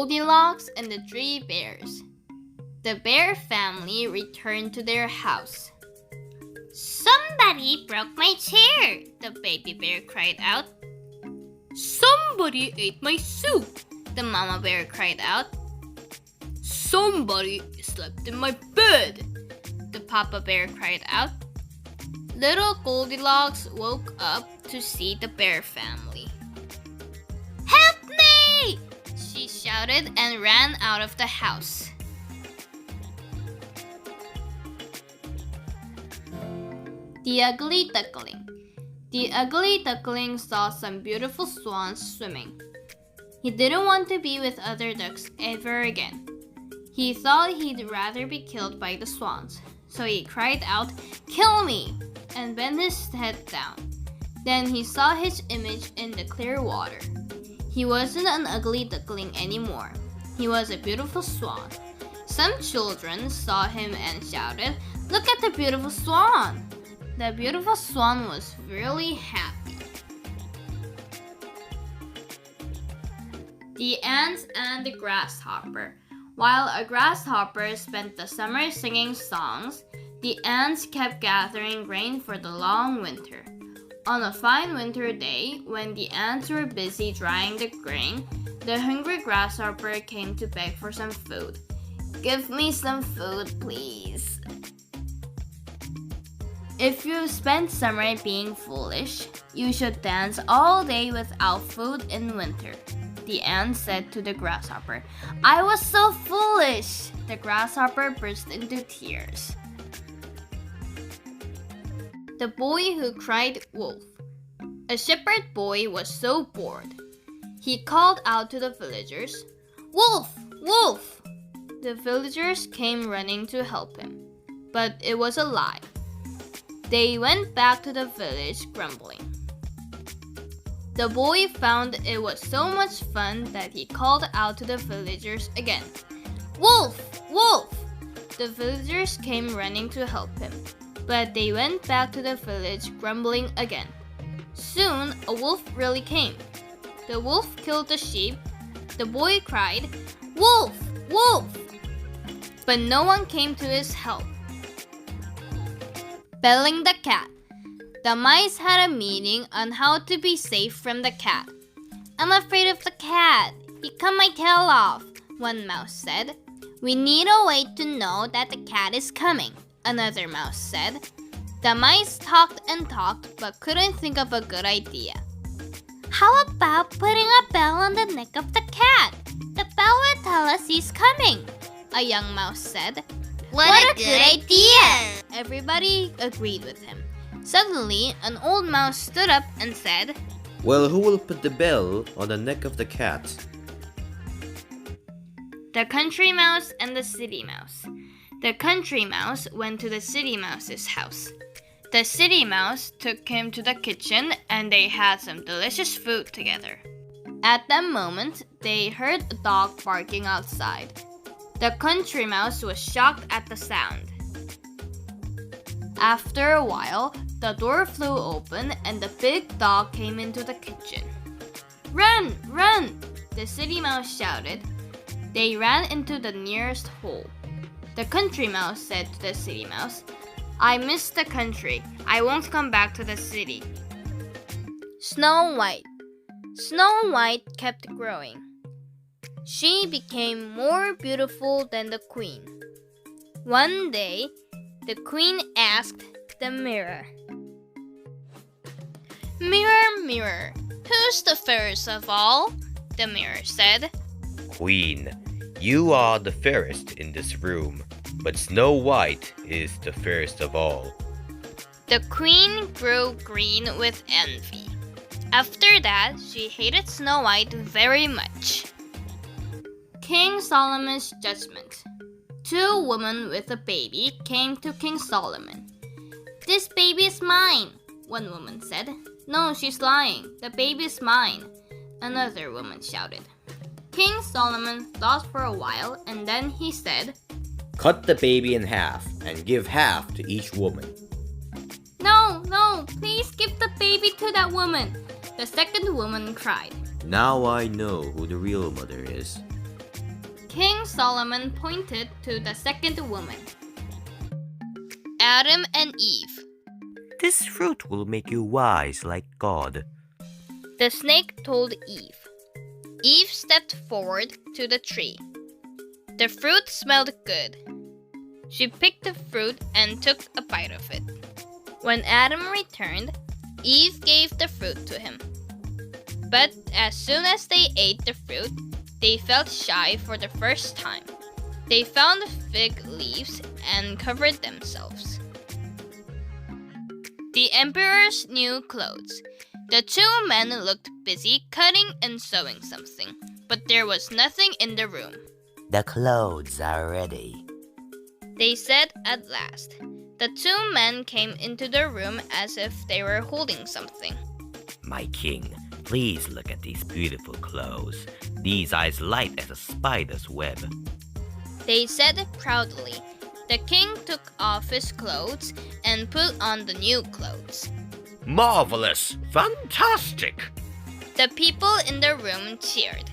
Goldilocks and the Three Bears. The bear family returned to their house. "Somebody broke my chair," the baby bear cried out. "Somebody ate my soup," the mama bear cried out. "Somebody slept in my bed," the papa bear cried out. Little Goldilocks woke up to see the bear family. "Help me!" she shouted and ran out of the house. The Ugly Duckling. The ugly duckling saw some beautiful swans swimming. He didn't want to be with other ducks ever again. He thought he'd rather be killed by the swans, so he cried out, "Kill me!" and bent his head down. Then he saw his image in the clear water. He wasn't an ugly duckling anymore. He was a beautiful swan. Some children saw him and shouted, "Look at the beautiful swan!" The beautiful swan was really happy. The Ants and the Grasshopper. While a grasshopper spent the summer singing songs, the ants kept gathering grain for the long winter. On a fine winter day, when the ants were busy drying the grain, the hungry grasshopper came to beg for some food. "Give me some food, please." If you spent summer being foolish, you should dance all day without food in winter, the ant said to the grasshopper. "I was so foolish!" The grasshopper burst into tears. The Boy Who Cried Wolf. A shepherd boy was so bored. He called out to the villagers, "Wolf! Wolf!" The villagers came running to help him, but it was a lie. They went back to the village grumbling. The boy found it was so much fun that he called out to the villagers again, "Wolf! Wolf!" The villagers came running to help him, but they went back to the village grumbling again. Soon a wolf really came. The wolf killed the sheep. The boy cried, "Wolf! Wolf!" But no one came to his help. Belling the cat. The mice had a meeting on how to be safe from the cat. "I'm afraid of the cat. He cut my tail off," one mouse said. "We need a way to know that the cat is coming," another mouse said. The mice talked and talked but couldn't think of a good idea. "How about putting a bell on the neck of the cat? The bell will tell us he's coming," a young mouse said. What a good idea! Everybody agreed with him. Suddenly, an old mouse stood up and said, "Well, who will put the bell on the neck of the cat?" The country mouse and the city mouse. The country mouse went to the city mouse's house. The city mouse took him to the kitchen and they had some delicious food together. At that moment, they heard a dog barking outside. The country mouse was shocked at the sound. After a while, the door flew open and the big dog came into the kitchen. "Run! Run!" the city mouse shouted. They ran into the nearest hole. The country mouse said to the city mouse, "I miss the country. I won't come back to the city." Snow White. Snow White kept growing. She became more beautiful than the queen. One day, the queen asked the mirror, "Mirror, mirror, who's the fairest of all?" The mirror said, "Queen, you are the fairest in this room, but Snow White is the fairest of all." The queen grew green with envy. After that, she hated Snow White very much. King Solomon's Judgment. 2 women with a baby came to King Solomon. "This baby is mine," one woman said. "No, she's lying. The baby is mine," another woman shouted. King Solomon thought for a while and then he said, "Cut the baby in half and give half to each woman." No, please give the baby to that woman," the second woman cried. "Now I know who the real mother is." King Solomon pointed to the second woman. Adam and Eve. This fruit will make you wise like God. The snake told Eve. Eve stepped forward to the tree. The fruit smelled good. She picked the fruit and took a bite of it. When Adam returned, Eve gave the fruit to him. But as soon as they ate the fruit, they felt shy for the first time. They found fig leaves and covered themselves. The emperor's new clothes. The two men looked busy cutting and sewing something, but there was nothing in the room. The clothes are ready, they said at last. The two men came into the room as if they were holding something. My king, please look at these beautiful clothes. These are as light as a spider's web. They said proudly. The king took off his clothes and put on the new clothes. Marvelous! Fantastic! The people in the room cheered.